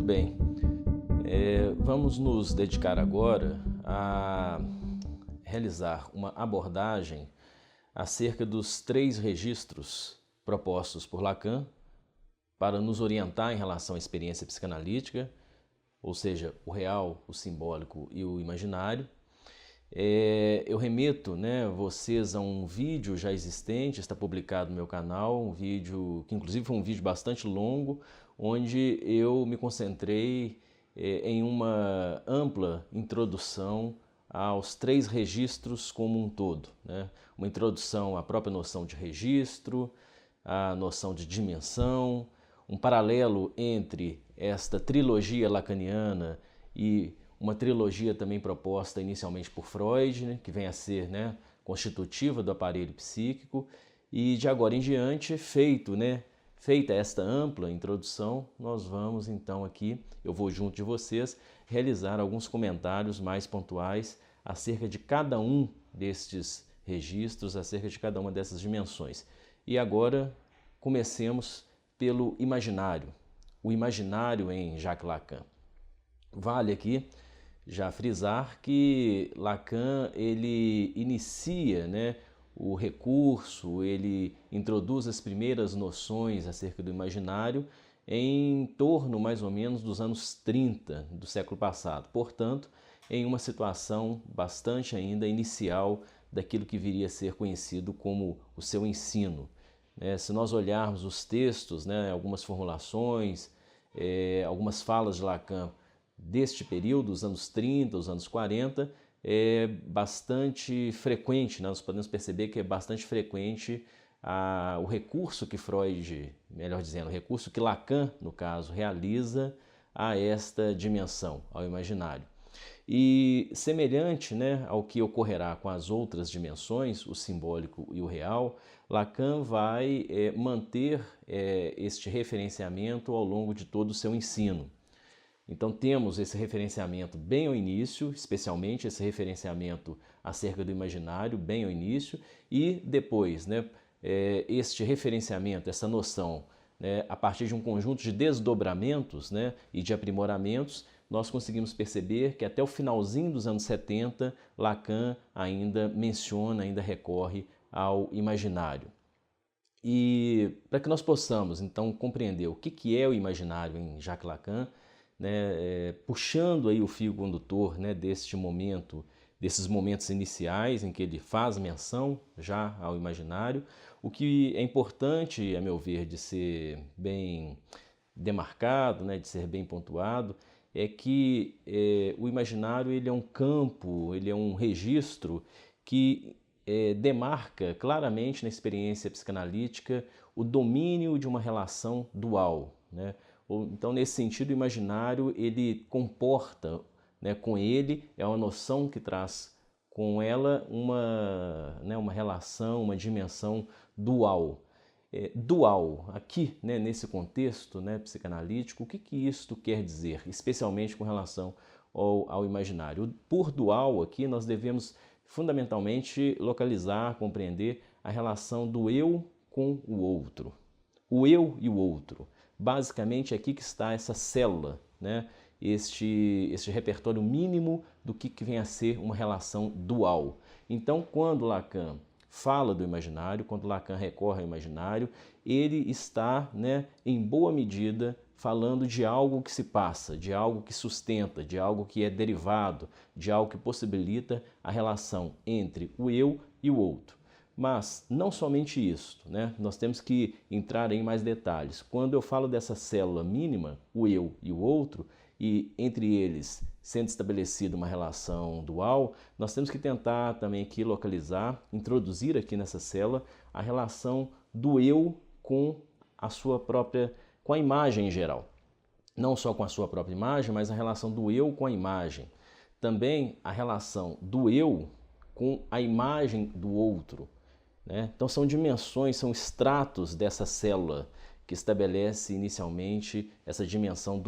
Muito bem. Vamos nos dedicar agora a realizar uma abordagem acerca dos 3 registros propostos por Lacan para nos orientar em relação à experiência psicanalítica, ou seja, o real, o simbólico e o imaginário. Eu remeto vocês a um vídeo já existente, está publicado no meu canal, um vídeo que inclusive foi um vídeo bastante longo, onde eu me concentrei em uma ampla introdução aos 3 registros como um todo. Uma introdução à própria noção de registro, à noção de dimensão, um paralelo entre esta trilogia lacaniana e uma trilogia também proposta inicialmente por Freud, que vem a ser constitutiva do aparelho psíquico, e de agora em diante, feita esta ampla introdução, nós vamos então aqui, eu vou junto de vocês, realizar alguns comentários mais pontuais acerca de cada um destes registros, acerca de cada uma dessas dimensões. E agora comecemos pelo imaginário, o imaginário em Jacques Lacan. Vale aqui já frisar que Lacan ele inicia o recurso, ele introduz as primeiras noções acerca do imaginário em torno mais ou menos dos anos 30 do século passado. Portanto, em uma situação bastante ainda inicial daquilo que viria a ser conhecido como o seu ensino. Se nós olharmos os textos, algumas formulações, algumas falas de Lacan deste período, os anos 30, os anos 40, é bastante frequente, nós podemos perceber que é bastante frequente o recurso que Freud, melhor dizendo, o recurso que Lacan, no caso, realiza a esta dimensão, ao imaginário. E semelhante ao que ocorrerá com as outras dimensões, o simbólico e o real, Lacan vai manter este referenciamento ao longo de todo o seu ensino. Então temos esse referenciamento bem ao início, especialmente esse referenciamento acerca do imaginário bem ao início, e depois este referenciamento, essa noção, a partir de um conjunto de desdobramentos e de aprimoramentos, nós conseguimos perceber que até o finalzinho dos anos 70, Lacan ainda menciona, ainda recorre ao imaginário. E para que nós possamos então compreender o que é o imaginário em Jacques Lacan, puxando aí o fio condutor deste momento, desses momentos iniciais em que ele faz menção já ao imaginário, o que é importante, a meu ver, de ser bem demarcado, de ser bem pontuado, é que o imaginário ele é um campo, ele é um registro que demarca claramente na experiência psicanalítica o domínio de uma relação dual. Então, nesse sentido, o imaginário ele comporta, com ele, é uma noção que traz com ela uma relação, uma dimensão dual. Dual, aqui, nesse contexto psicanalítico, o que isto quer dizer, especialmente com relação ao imaginário? Por dual, aqui, nós devemos fundamentalmente localizar, compreender a relação do eu com o outro. O eu e o outro. Basicamente, é aqui que está essa célula, este repertório mínimo do que vem a ser uma relação dual. Então, quando Lacan fala do imaginário, quando Lacan recorre ao imaginário, ele está, em boa medida, falando de algo que se passa, de algo que sustenta, de algo que é derivado, de algo que possibilita a relação entre o eu e o outro. Mas não somente isso, nós temos que entrar em mais detalhes. Quando eu falo dessa célula mínima, o eu e o outro, e entre eles sendo estabelecida uma relação dual, nós temos que tentar também aqui localizar, introduzir aqui nessa célula a relação do eu com a sua própria, com a imagem em geral. Não só com a sua própria imagem, mas a relação do eu com a imagem. Também a relação do eu com a imagem do outro. Então são dimensões, são estratos dessa célula que estabelece inicialmente essa dimensão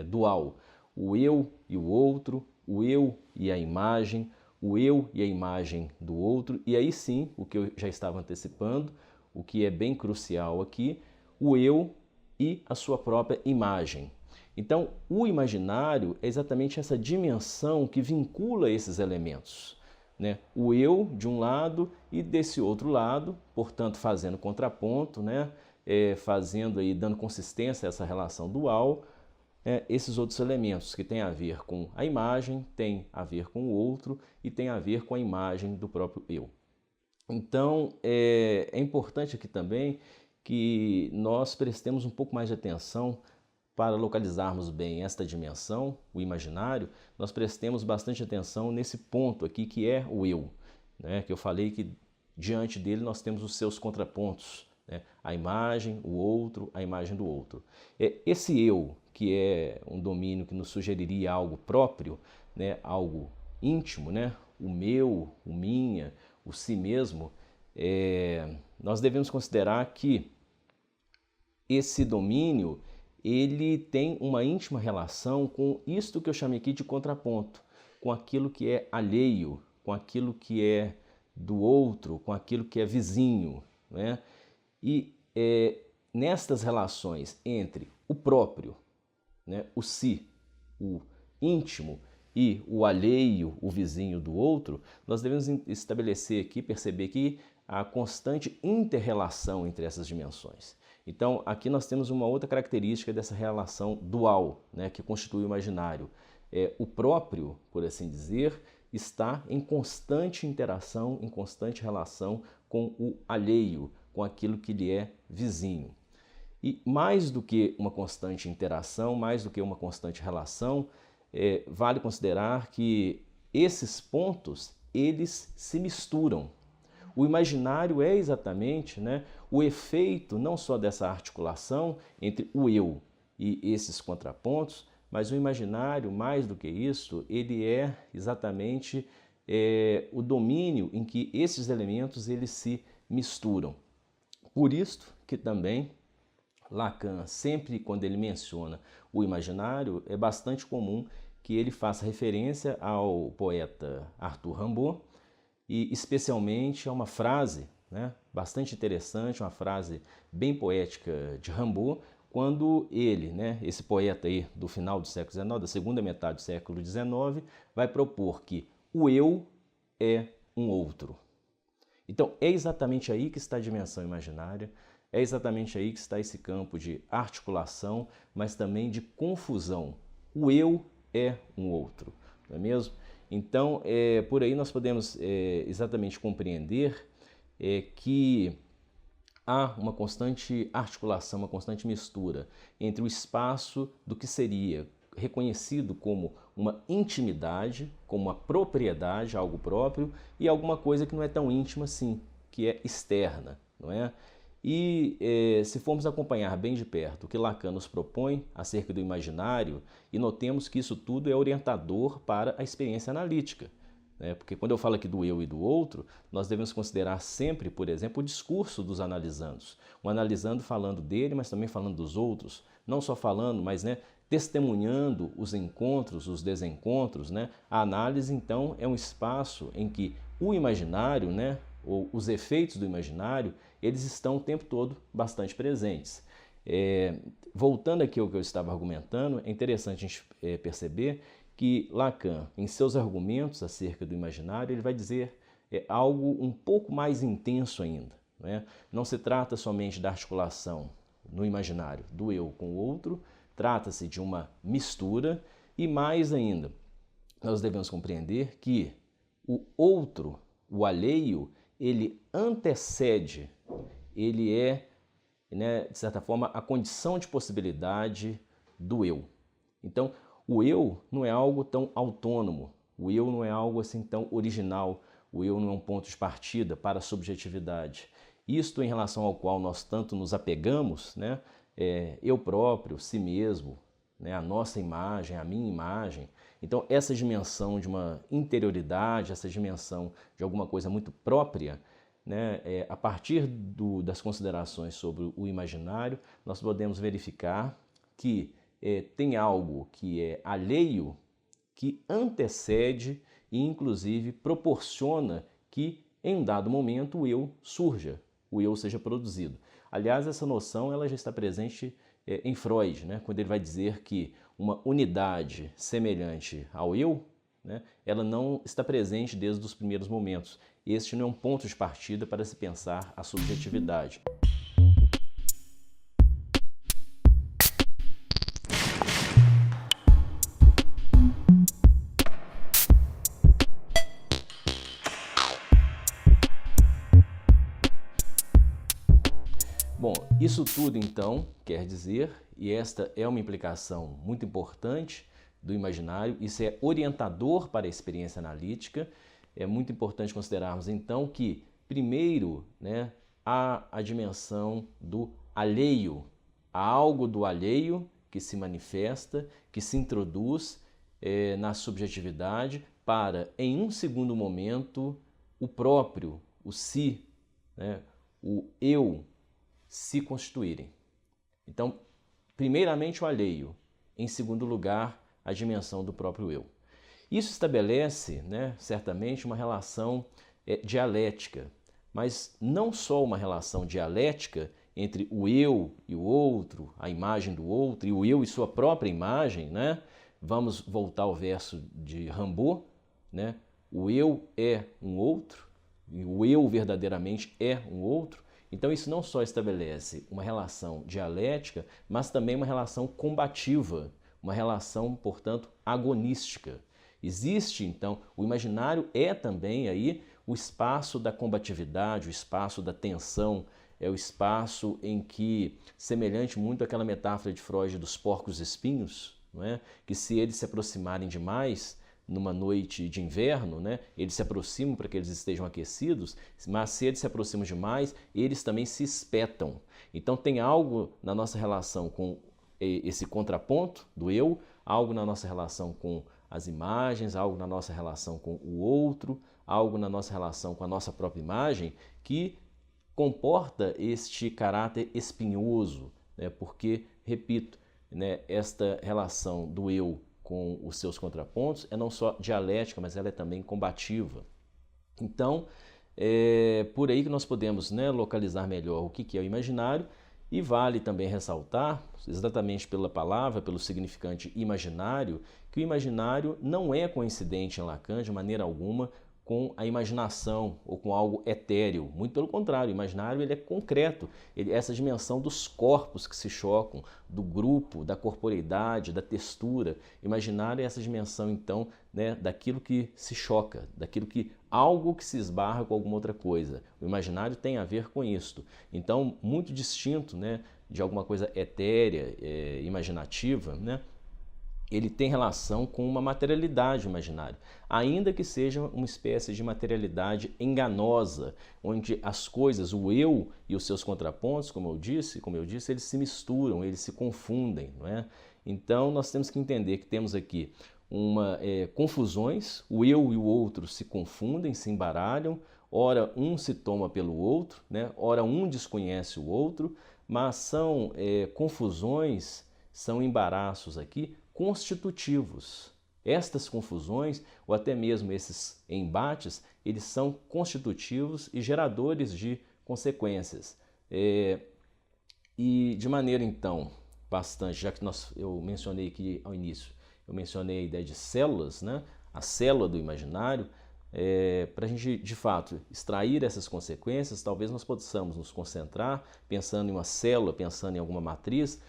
dual. O eu e o outro, o eu e a imagem, o eu e a imagem do outro, e aí sim, o que eu já estava antecipando, o que é bem crucial aqui, o eu e a sua própria imagem. Então, o imaginário é exatamente essa dimensão que vincula esses elementos, né? O eu de um lado e desse outro lado, portanto, fazendo contraponto, né? Fazendo aí, dando consistência a essa relação dual, esses outros elementos que têm a ver com a imagem, têm a ver com o outro e têm a ver com a imagem do próprio eu. Então, é importante aqui também que nós prestemos um pouco mais de atenção para localizarmos bem esta dimensão, o imaginário, nós prestemos bastante atenção nesse ponto aqui que é o eu, né? Que eu falei que diante dele nós temos os seus contrapontos, né? A imagem, o outro, a imagem do outro. Esse eu, que é um domínio que nos sugeriria algo próprio, né? Algo íntimo, né? O meu, o minha, o si mesmo, nós devemos considerar que esse domínio ele tem uma íntima relação com isto que eu chamei aqui de contraponto, com aquilo que é alheio, com aquilo que é do outro, com aquilo que é vizinho, né? E nestas relações entre o próprio, né, o si, o íntimo e o alheio, o vizinho do outro, nós devemos estabelecer aqui, perceber aqui a constante inter-relação entre essas dimensões. Então, aqui nós temos uma outra característica dessa relação dual, né, que constitui o imaginário. O próprio, por assim dizer, está em constante interação, em constante relação com o alheio, com aquilo que lhe é vizinho. E mais do que uma constante interação, mais do que uma constante relação, vale considerar que esses pontos, eles se misturam. O imaginário é exatamente, né, o efeito não só dessa articulação entre o eu e esses contrapontos, mas o imaginário, mais do que isso, ele é exatamente o domínio em que esses elementos eles se misturam. Por isso que também Lacan, sempre quando ele menciona o imaginário, é bastante comum que ele faça referência ao poeta Arthur Rimbaud, e especialmente a uma frase, né, bastante interessante, uma frase bem poética de Rimbaud, quando ele, né, esse poeta aí do final do século XIX, da segunda metade do século XIX, vai propor que o eu é um outro. Então é exatamente aí que está a dimensão imaginária, é exatamente aí que está esse campo de articulação, mas também de confusão. O eu é um outro, não é mesmo? Então, por aí nós podemos exatamente compreender que há uma constante articulação, uma constante mistura entre o espaço do que seria reconhecido como uma intimidade, como uma propriedade, algo próprio, e alguma coisa que não é tão íntima assim, que é externa, não é? E se formos acompanhar bem de perto o que Lacan nos propõe acerca do imaginário, e notemos que isso tudo é orientador para a experiência analítica, né? Porque quando eu falo aqui do eu e do outro, nós devemos considerar sempre, por exemplo, o discurso dos analisandos. O analisando falando dele, mas também falando dos outros, não só falando, mas, né, testemunhando os encontros, os desencontros, né? A análise, então, é um espaço em que o imaginário, né, ou os efeitos do imaginário, eles estão o tempo todo bastante presentes. Voltando aqui ao que eu estava argumentando, é interessante a gente perceber que Lacan, em seus argumentos acerca do imaginário, ele vai dizer algo um pouco mais intenso ainda, né? Não se trata somente da articulação no imaginário do eu com o outro, trata-se de uma mistura e, mais ainda, nós devemos compreender que o outro, o alheio, ele antecede, ele é, né, de certa forma, a condição de possibilidade do eu. Então, o eu não é algo tão autônomo, o eu não é algo assim tão original, o eu não é um ponto de partida para a subjetividade. Isto em relação ao qual nós tanto nos apegamos, né, eu próprio, si mesmo, né, a nossa imagem, a minha imagem. Então, essa dimensão de uma interioridade, essa dimensão de alguma coisa muito própria, né, a partir das considerações sobre o imaginário, nós podemos verificar que tem algo que é alheio, que antecede e, inclusive, proporciona que, em um dado momento, o eu surja, o eu seja produzido. Aliás, essa noção ela já está presente em Freud, né, quando ele vai dizer que uma unidade semelhante ao eu, né, ela não está presente desde os primeiros momentos. Este não é um ponto de partida para se pensar a subjetividade. Bom, isso tudo então quer dizer, e esta é uma implicação muito importante do imaginário, isso é orientador para a experiência analítica. É muito importante considerarmos então que, primeiro, né, há a dimensão do alheio, há algo do alheio que se manifesta, que se introduz na subjetividade para, em um segundo momento, o próprio, o si, né, o eu, se constituírem. Então, primeiramente o alheio, em segundo lugar, a dimensão do próprio eu. Isso estabelece, né, certamente, uma relação dialética, mas não só uma relação dialética entre o eu e o outro, a imagem do outro, e o eu e sua própria imagem, né? Vamos voltar ao verso de Rimbaud, né? O eu é um outro, e o eu verdadeiramente é um outro. Então isso não só estabelece uma relação dialética, mas também uma relação combativa, uma relação, portanto, agonística. Existe, então, o imaginário é também aí o espaço da combatividade, o espaço da tensão, é o espaço em que, semelhante muito àquela metáfora de Freud dos porcos espinhos, não é? Que se eles se aproximarem demais, numa noite de inverno, né, eles se aproximam para que eles estejam aquecidos, mas se eles se aproximam demais, eles também se espetam. Então tem algo na nossa relação com esse contraponto do eu, algo na nossa relação com as imagens, algo na nossa relação com o outro, algo na nossa relação com a nossa própria imagem, que comporta este caráter espinhoso, né, porque, repito, né, esta relação do eu com os seus contrapontos é não só dialética, mas ela é também combativa. Então, é por aí que nós podemos, né, localizar melhor o que é o imaginário, e vale também ressaltar, exatamente pela palavra, pelo significante imaginário, que o imaginário não é coincidente em Lacan de maneira alguma com a imaginação ou com algo etéreo. Muito pelo contrário, o imaginário ele é concreto, ele é essa dimensão dos corpos que se chocam, do grupo, da corporeidade, da textura. O imaginário é essa dimensão, então, né, daquilo que se choca, daquilo que algo que se esbarra com alguma outra coisa. O imaginário tem a ver com isto. Então, muito distinto, né, de alguma coisa etérea, imaginativa, né? Ele tem relação com uma materialidade imaginária, ainda que seja uma espécie de materialidade enganosa, onde as coisas, o eu e os seus contrapontos, como eu disse, eles se misturam, eles se confundem, não é? Então nós temos que entender que temos aqui confusões, o eu e o outro se confundem, se embaralham, ora um se toma pelo outro, né? Ora um desconhece o outro, mas são confusões, são embaraços aqui constitutivos. Estas confusões, ou até mesmo esses embates, eles são constitutivos e geradores de consequências. E de maneira, então, bastante, já que eu mencionei aqui ao início, eu mencionei a ideia de células, né? A célula do imaginário, para a gente, de fato, extrair essas consequências, talvez nós possamos nos concentrar, pensando em uma célula, pensando em alguma matriz,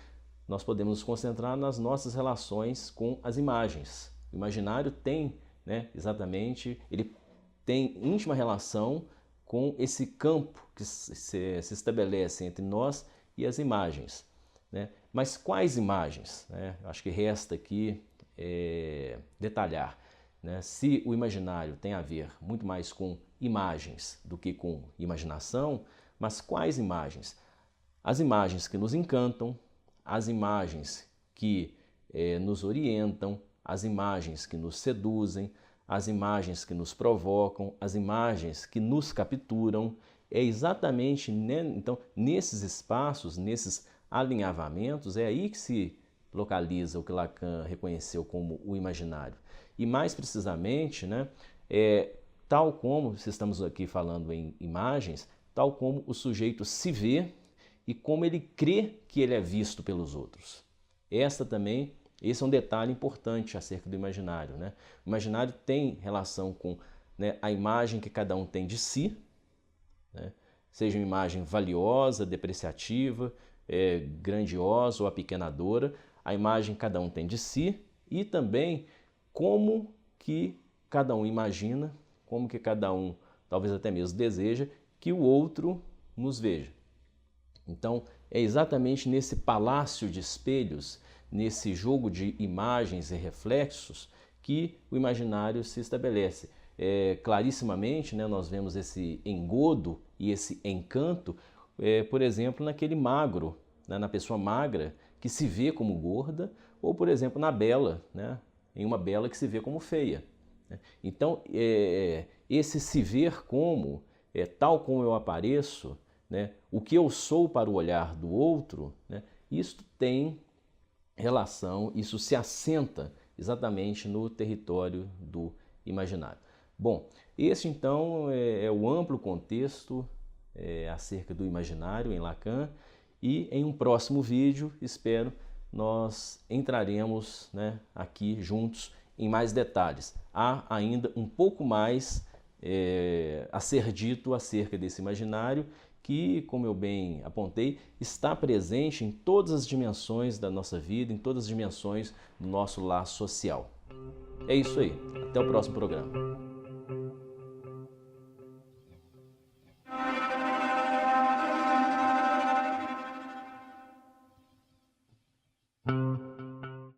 nós podemos nos concentrar nas nossas relações com as imagens. O imaginário tem, né, exatamente, ele tem íntima relação com esse campo que se estabelece entre nós e as imagens, né? Mas quais imagens, né? Acho que resta aqui detalhar, né? Se o imaginário tem a ver muito mais com imagens do que com imaginação, mas quais imagens? As imagens que nos encantam, as imagens que nos orientam, as imagens que nos seduzem, as imagens que nos provocam, as imagens que nos capturam. É exatamente, né, então, nesses espaços, nesses alinhavamentos, é aí que se localiza o que Lacan reconheceu como o imaginário. E mais precisamente, né, tal como, se estamos aqui falando em imagens, tal como o sujeito se vê e como ele crê que ele é visto pelos outros. Esse é um detalhe importante acerca do imaginário, né? O imaginário tem relação com, né, a imagem que cada um tem de si, né? Seja uma imagem valiosa, depreciativa, grandiosa ou apequenadora, a imagem que cada um tem de si e também como que cada um imagina, como que cada um, talvez até mesmo deseja, que o outro nos veja. Então, é exatamente nesse palácio de espelhos, nesse jogo de imagens e reflexos, que o imaginário se estabelece. Clarissimamente, né, nós vemos esse engodo e esse encanto, por exemplo, naquele magro, né, na pessoa magra que se vê como gorda, ou, por exemplo, na bela, né, em uma bela que se vê como feia. Então, esse se ver como, tal como eu apareço, né, o que eu sou para o olhar do outro, né, isto tem relação, isso se assenta exatamente no território do imaginário. Bom, esse então é o amplo contexto acerca do imaginário em Lacan, e em um próximo vídeo, espero, nós entraremos, né, aqui juntos em mais detalhes. Há ainda um pouco mais a ser dito acerca desse imaginário que, como eu bem apontei, está presente em todas as dimensões da nossa vida, em todas as dimensões do nosso laço social. É isso aí. Até o próximo programa.